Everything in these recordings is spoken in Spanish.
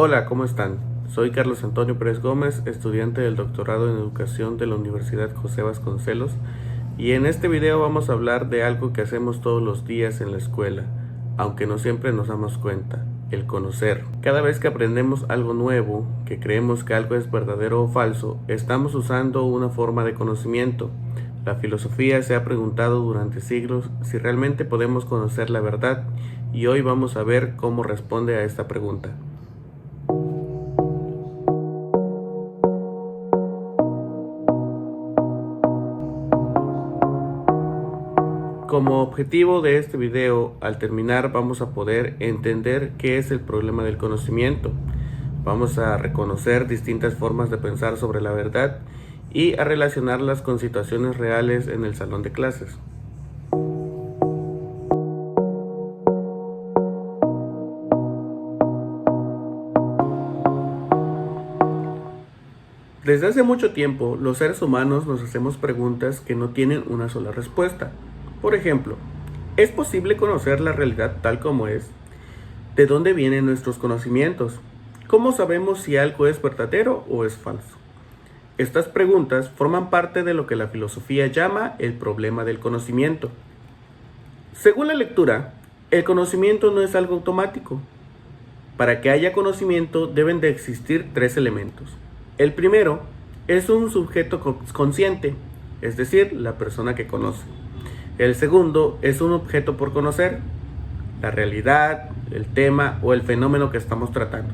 Hola, ¿cómo están? Soy Carlos Antonio Pérez Gómez, estudiante del doctorado en Educación de la Universidad José Vasconcelos, y en este video vamos a hablar de algo que hacemos todos los días en la escuela, aunque no siempre nos damos cuenta: el conocer. Cada vez que aprendemos algo nuevo, que creemos que algo es verdadero o falso, estamos usando una forma de conocimiento. La filosofía se ha preguntado durante siglos si realmente podemos conocer la verdad, y hoy vamos a ver cómo responde a esta pregunta. Como objetivo de este video, al terminar vamos a poder entender qué es el problema del conocimiento. Vamos a reconocer distintas formas de pensar sobre la verdad y a relacionarlas con situaciones reales en el salón de clases. Desde hace mucho tiempo, los seres humanos nos hacemos preguntas que no tienen una sola respuesta. Por ejemplo, ¿es posible conocer la realidad tal como es? ¿De dónde vienen nuestros conocimientos? ¿Cómo sabemos si algo es verdadero o es falso? Estas preguntas forman parte de lo que la filosofía llama el problema del conocimiento. Según la lectura, el conocimiento no es algo automático. Para que haya conocimiento deben de existir tres elementos. El primero es un sujeto consciente, es decir, la persona que conoce. El segundo es un objeto por conocer, la realidad, el tema o el fenómeno que estamos tratando.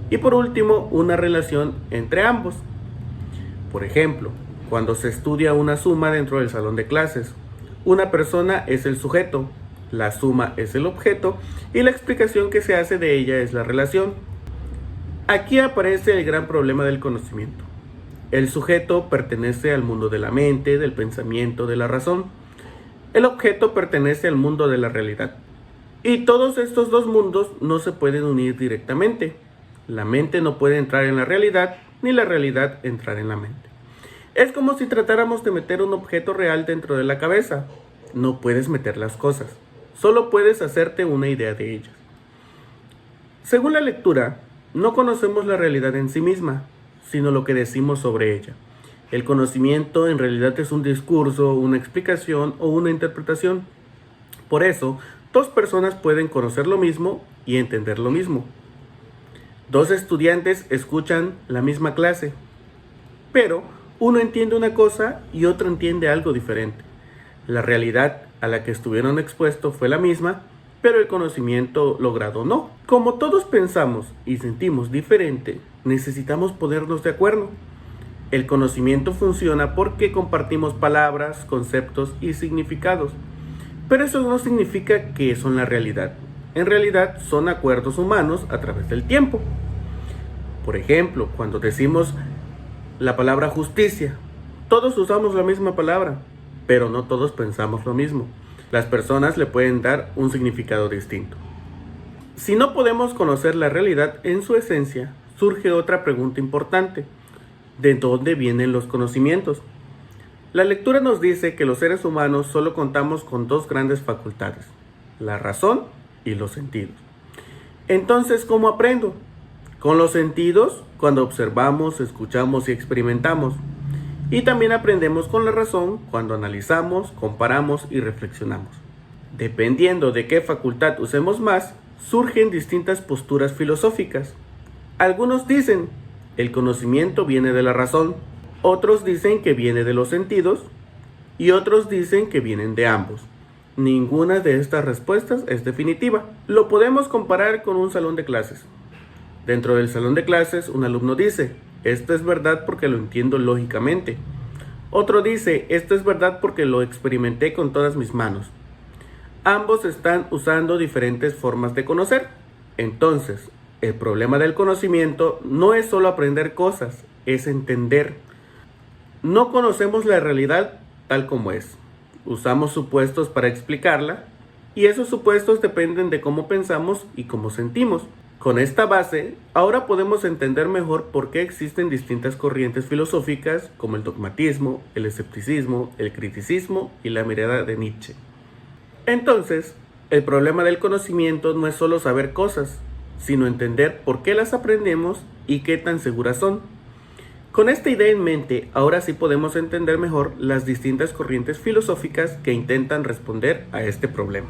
Y por último, una relación entre ambos. Por ejemplo, cuando se estudia una suma dentro del salón de clases, una persona es el sujeto, la suma es el objeto y la explicación que se hace de ella es la relación. Aquí aparece el gran problema del conocimiento. El sujeto pertenece al mundo de la mente, del pensamiento, de la razón. El objeto pertenece al mundo de la realidad. Y todos estos dos mundos no se pueden unir directamente. La mente no puede entrar en la realidad, ni la realidad entrar en la mente. Es como si tratáramos de meter un objeto real dentro de la cabeza. No puedes meter las cosas, solo puedes hacerte una idea de ellas. Según la lectura, no conocemos la realidad en sí misma, sino lo que decimos sobre ella. El conocimiento en realidad es un discurso, una explicación o una interpretación. Por eso, dos personas pueden conocer lo mismo y entender lo mismo. Dos estudiantes escuchan la misma clase, pero uno entiende una cosa y otro entiende algo diferente. La realidad a la que estuvieron expuestos fue la misma, pero el conocimiento logrado no. Como todos pensamos y sentimos diferente, necesitamos ponernos de acuerdo. El conocimiento funciona porque compartimos palabras, conceptos y significados. Pero eso no significa que son la realidad. En realidad son acuerdos humanos a través del tiempo. Por ejemplo, cuando decimos la palabra justicia, todos usamos la misma palabra, pero no todos pensamos lo mismo. Las personas le pueden dar un significado distinto. Si no podemos conocer la realidad en su esencia, surge otra pregunta importante: ¿de dónde vienen los conocimientos? La lectura nos dice que los seres humanos solo contamos con dos grandes facultades: la razón y los sentidos. Entonces, ¿cómo aprendo? Con los sentidos, cuando observamos, escuchamos y experimentamos. Y también aprendemos con la razón cuando analizamos, comparamos y reflexionamos. Dependiendo de qué facultad usemos más, surgen distintas posturas filosóficas. Algunos dicen: el conocimiento viene de la razón, otros dicen que viene de los sentidos y otros dicen que vienen de ambos. Ninguna de estas respuestas es definitiva. Lo podemos comparar con un salón de clases. Dentro del salón de clases, un alumno dice: esto es verdad porque lo entiendo lógicamente. Otro dice: esto es verdad porque lo experimenté con todas mis manos. Ambos están usando diferentes formas de conocer. Entonces, el problema del conocimiento no es solo aprender cosas, es entender. No conocemos la realidad tal como es. Usamos supuestos para explicarla, y esos supuestos dependen de cómo pensamos y cómo sentimos. Con esta base, ahora podemos entender mejor por qué existen distintas corrientes filosóficas como el dogmatismo, el escepticismo, el criticismo y la mirada de Nietzsche. Entonces, el problema del conocimiento no es solo saber cosas, sino entender por qué las aprendemos y qué tan seguras son. Con esta idea en mente, ahora sí podemos entender mejor las distintas corrientes filosóficas que intentan responder a este problema.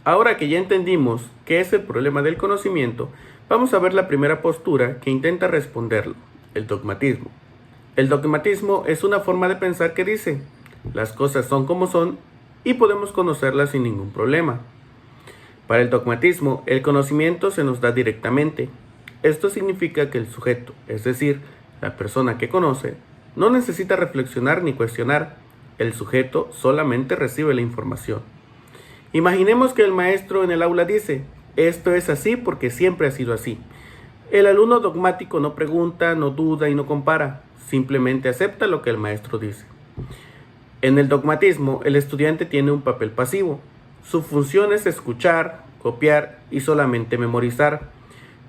Ahora que ya entendimos qué es el problema del conocimiento, vamos a ver la primera postura que intenta responderlo, el dogmatismo. El dogmatismo es una forma de pensar que dice, las cosas son como son y podemos conocerlas sin ningún problema. Para el dogmatismo, el conocimiento se nos da directamente. Esto significa que el sujeto, es decir, la persona que conoce, no necesita reflexionar ni cuestionar. El sujeto solamente recibe la información. Imaginemos que el maestro en el aula dice, esto es así porque siempre ha sido así. El alumno dogmático no pregunta, no duda y no compara, simplemente acepta lo que el maestro dice. En el dogmatismo, el estudiante tiene un papel pasivo. Su función es escuchar, copiar y solamente memorizar.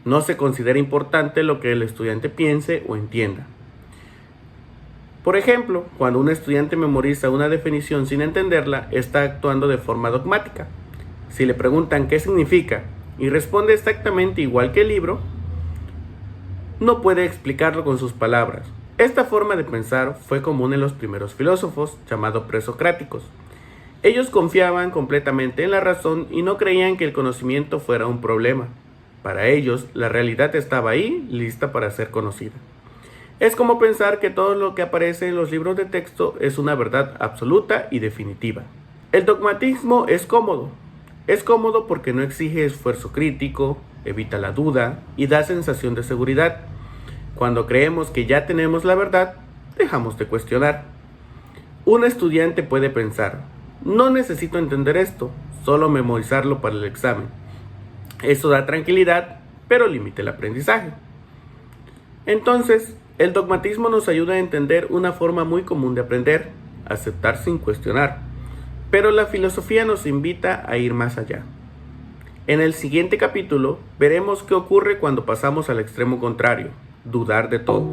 No se considera importante lo que el estudiante piense o entienda. Por ejemplo, cuando un estudiante memoriza una definición sin entenderla, está actuando de forma dogmática. Si le preguntan qué significa y responde exactamente igual que el libro, no puede explicarlo con sus palabras. Esta forma de pensar fue común en los primeros filósofos, llamados presocráticos. Ellos confiaban completamente en la razón y no creían que el conocimiento fuera un problema. Para ellos, la realidad estaba ahí, lista para ser conocida. Es como pensar que todo lo que aparece en los libros de texto es una verdad absoluta y definitiva. El dogmatismo es cómodo. Es cómodo porque no exige esfuerzo crítico, evita la duda y da sensación de seguridad. Cuando creemos que ya tenemos la verdad, dejamos de cuestionar. Un estudiante puede pensar, no necesito entender esto, solo memorizarlo para el examen. Eso da tranquilidad, pero limita el aprendizaje. Entonces, el dogmatismo nos ayuda a entender una forma muy común de aprender, aceptar sin cuestionar. Pero la filosofía nos invita a ir más allá. En el siguiente capítulo veremos qué ocurre cuando pasamos al extremo contrario, dudar de todo.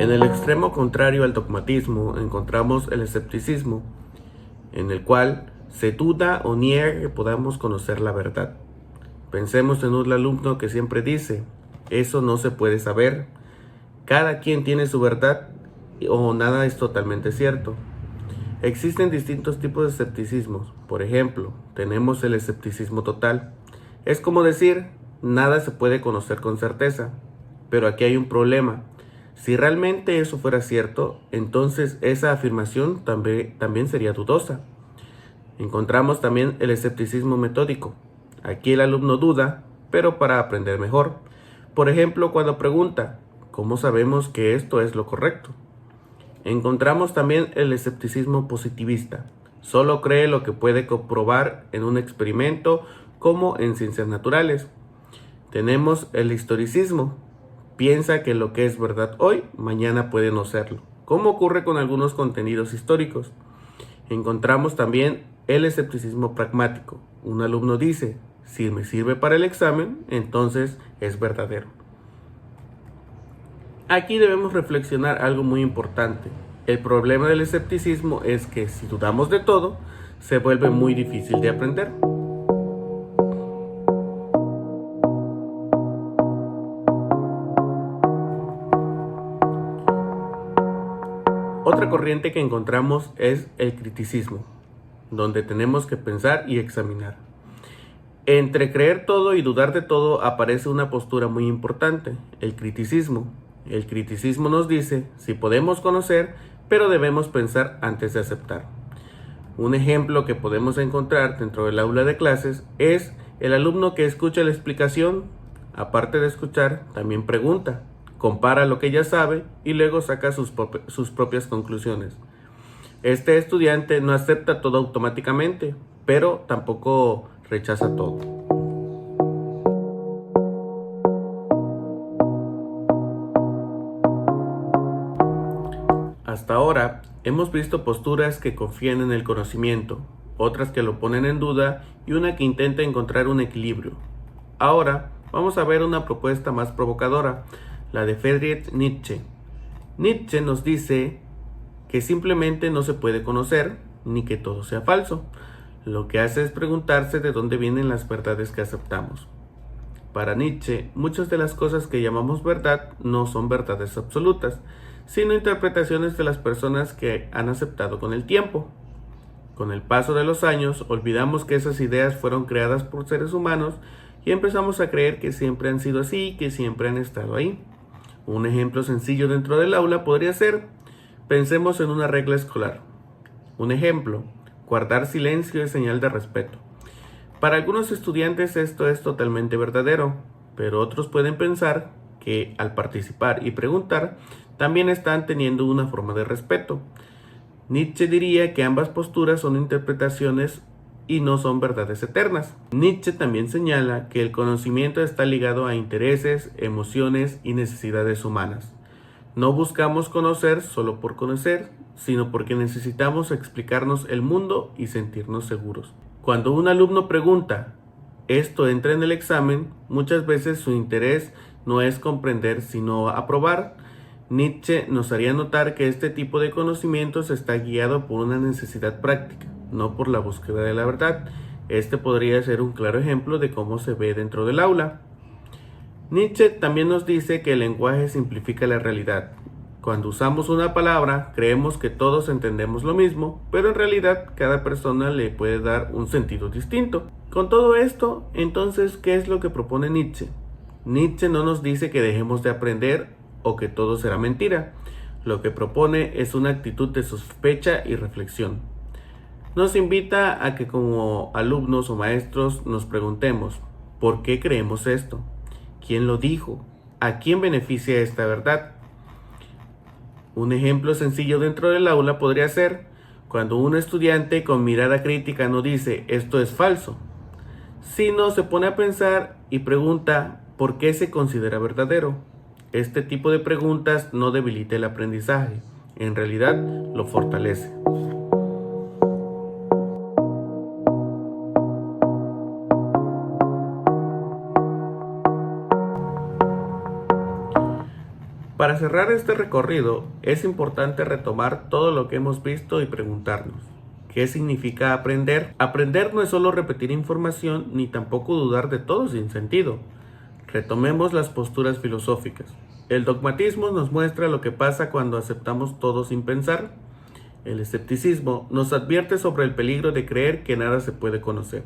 En el extremo contrario al dogmatismo encontramos el escepticismo, en el cual se duda o niega que podamos conocer la verdad. Pensemos en un alumno que siempre dice, eso no se puede saber, cada quien tiene su verdad o nada es totalmente cierto. Existen distintos tipos de escepticismos. Por ejemplo, tenemos el escepticismo total. Es como decir, nada se puede conocer con certeza. Pero aquí hay un problema. Si realmente eso fuera cierto, entonces esa afirmación también sería dudosa. Encontramos también el escepticismo metódico. Aquí el alumno duda, pero para aprender mejor. Por ejemplo, cuando pregunta, ¿cómo sabemos que esto es lo correcto? Encontramos también el escepticismo positivista. Solo cree lo que puede comprobar en un experimento, como en ciencias naturales. Tenemos el historicismo. Piensa que lo que es verdad hoy, mañana puede no serlo, como ocurre con algunos contenidos históricos. Encontramos también el escepticismo pragmático. Un alumno dice, si me sirve para el examen, entonces es verdadero. Aquí debemos reflexionar algo muy importante. El problema del escepticismo es que si dudamos de todo, se vuelve muy difícil de aprender. Otra corriente que encontramos es el criticismo, donde tenemos que pensar y examinar. Entre creer todo y dudar de todo aparece una postura muy importante, el criticismo. El criticismo nos dice si podemos conocer, pero debemos pensar antes de aceptar. Un ejemplo que podemos encontrar dentro del aula de clases es el alumno que escucha la explicación, aparte de escuchar, también pregunta, compara lo que ya sabe y luego saca sus propias conclusiones. Este estudiante no acepta todo automáticamente, pero tampoco rechaza todo. Hasta ahora hemos visto posturas que confían en el conocimiento, otras que lo ponen en duda y una que intenta encontrar un equilibrio. Ahora vamos a ver una propuesta más provocadora, la de Friedrich Nietzsche. Nietzsche nos dice que simplemente no se puede conocer, ni que todo sea falso. Lo que hace es preguntarse de dónde vienen las verdades que aceptamos. Para Nietzsche, muchas de las cosas que llamamos verdad no son verdades absolutas, sino interpretaciones de las personas que han aceptado con el tiempo. Con el paso de los años, olvidamos que esas ideas fueron creadas por seres humanos y empezamos a creer que siempre han sido así y que siempre han estado ahí. Un ejemplo sencillo dentro del aula podría ser: pensemos en una regla escolar. Un ejemplo: guardar silencio es señal de respeto. Para algunos estudiantes esto es totalmente verdadero, pero otros pueden pensar que al participar y preguntar también están teniendo una forma de respeto. Nietzsche diría que ambas posturas son interpretaciones y no son verdades eternas. Nietzsche también señala que el conocimiento está ligado a intereses, emociones y necesidades humanas. No buscamos conocer solo por conocer, sino porque necesitamos explicarnos el mundo y sentirnos seguros. Cuando un alumno pregunta, ¿esto entra en el examen?, muchas veces su interés no es comprender, sino aprobar. Nietzsche nos haría notar que este tipo de conocimientos está guiado por una necesidad práctica, no por la búsqueda de la verdad. Este podría ser un claro ejemplo de cómo se ve dentro del aula. Nietzsche también nos dice que el lenguaje simplifica la realidad. Cuando usamos una palabra, creemos que todos entendemos lo mismo, pero en realidad cada persona le puede dar un sentido distinto. Con todo esto, entonces, ¿qué es lo que propone Nietzsche? Nietzsche no nos dice que dejemos de aprender o que todo será mentira. Lo que propone es una actitud de sospecha y reflexión. Nos invita a que como alumnos o maestros nos preguntemos, ¿por qué creemos esto? ¿Quién lo dijo? ¿A quién beneficia esta verdad? Un ejemplo sencillo dentro del aula podría ser cuando un estudiante con mirada crítica no dice esto es falso, sino se pone a pensar y pregunta ¿por qué se considera verdadero? Este tipo de preguntas no debilita el aprendizaje, en realidad lo fortalece. Para cerrar este recorrido, es importante retomar todo lo que hemos visto y preguntarnos, ¿qué significa aprender? Aprender no es solo repetir información, ni tampoco dudar de todo sin sentido. Retomemos las posturas filosóficas. El dogmatismo nos muestra lo que pasa cuando aceptamos todo sin pensar. El escepticismo nos advierte sobre el peligro de creer que nada se puede conocer.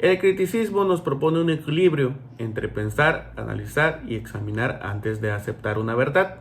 El criticismo nos propone un equilibrio entre pensar, analizar y examinar antes de aceptar una verdad.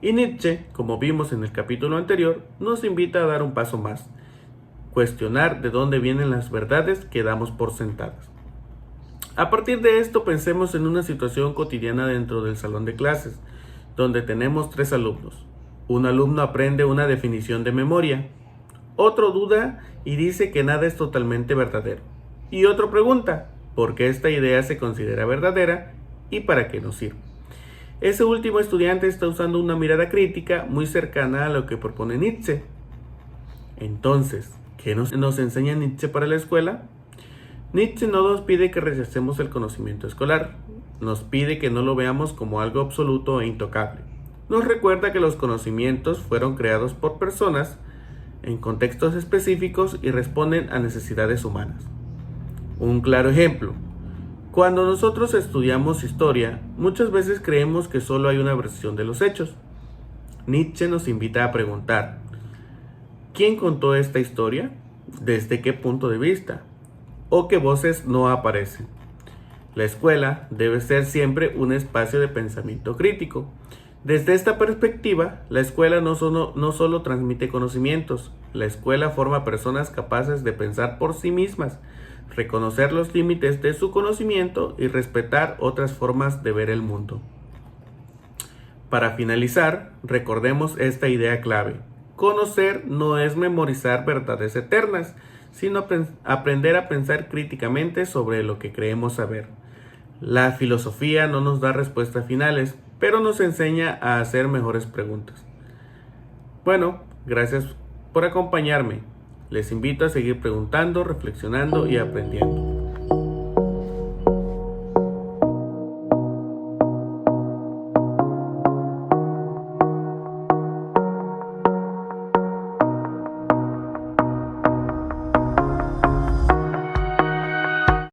Y Nietzsche, como vimos en el capítulo anterior, nos invita a dar un paso más, cuestionar de dónde vienen las verdades que damos por sentadas. A partir de esto, pensemos en una situación cotidiana dentro del salón de clases, donde tenemos 3 alumnos. Un alumno aprende una definición de memoria, otro duda y dice que nada es totalmente verdadero. Y otro pregunta, ¿por qué esta idea se considera verdadera y para qué nos sirve? Ese último estudiante está usando una mirada crítica muy cercana a lo que propone Nietzsche. Entonces, ¿qué nos enseña Nietzsche para la escuela? Nietzsche no nos pide que rechacemos el conocimiento escolar, nos pide que no lo veamos como algo absoluto e intocable. Nos recuerda que los conocimientos fueron creados por personas en contextos específicos y responden a necesidades humanas. Un claro ejemplo: cuando nosotros estudiamos historia, muchas veces creemos que solo hay una versión de los hechos. Nietzsche nos invita a preguntar, ¿quién contó esta historia? ¿Desde qué punto de vista? ¿O qué voces no aparecen? La escuela debe ser siempre un espacio de pensamiento crítico. Desde esta perspectiva, la escuela no solo transmite conocimientos, la escuela forma personas capaces de pensar por sí mismas, reconocer los límites de su conocimiento y respetar otras formas de ver el mundo. Para finalizar, recordemos esta idea clave. Conocer no es memorizar verdades eternas, sino aprender a pensar críticamente sobre lo que creemos saber. La filosofía no nos da respuestas finales, pero nos enseña a hacer mejores preguntas. Bueno, gracias por acompañarme. Les invito a seguir preguntando, reflexionando y aprendiendo.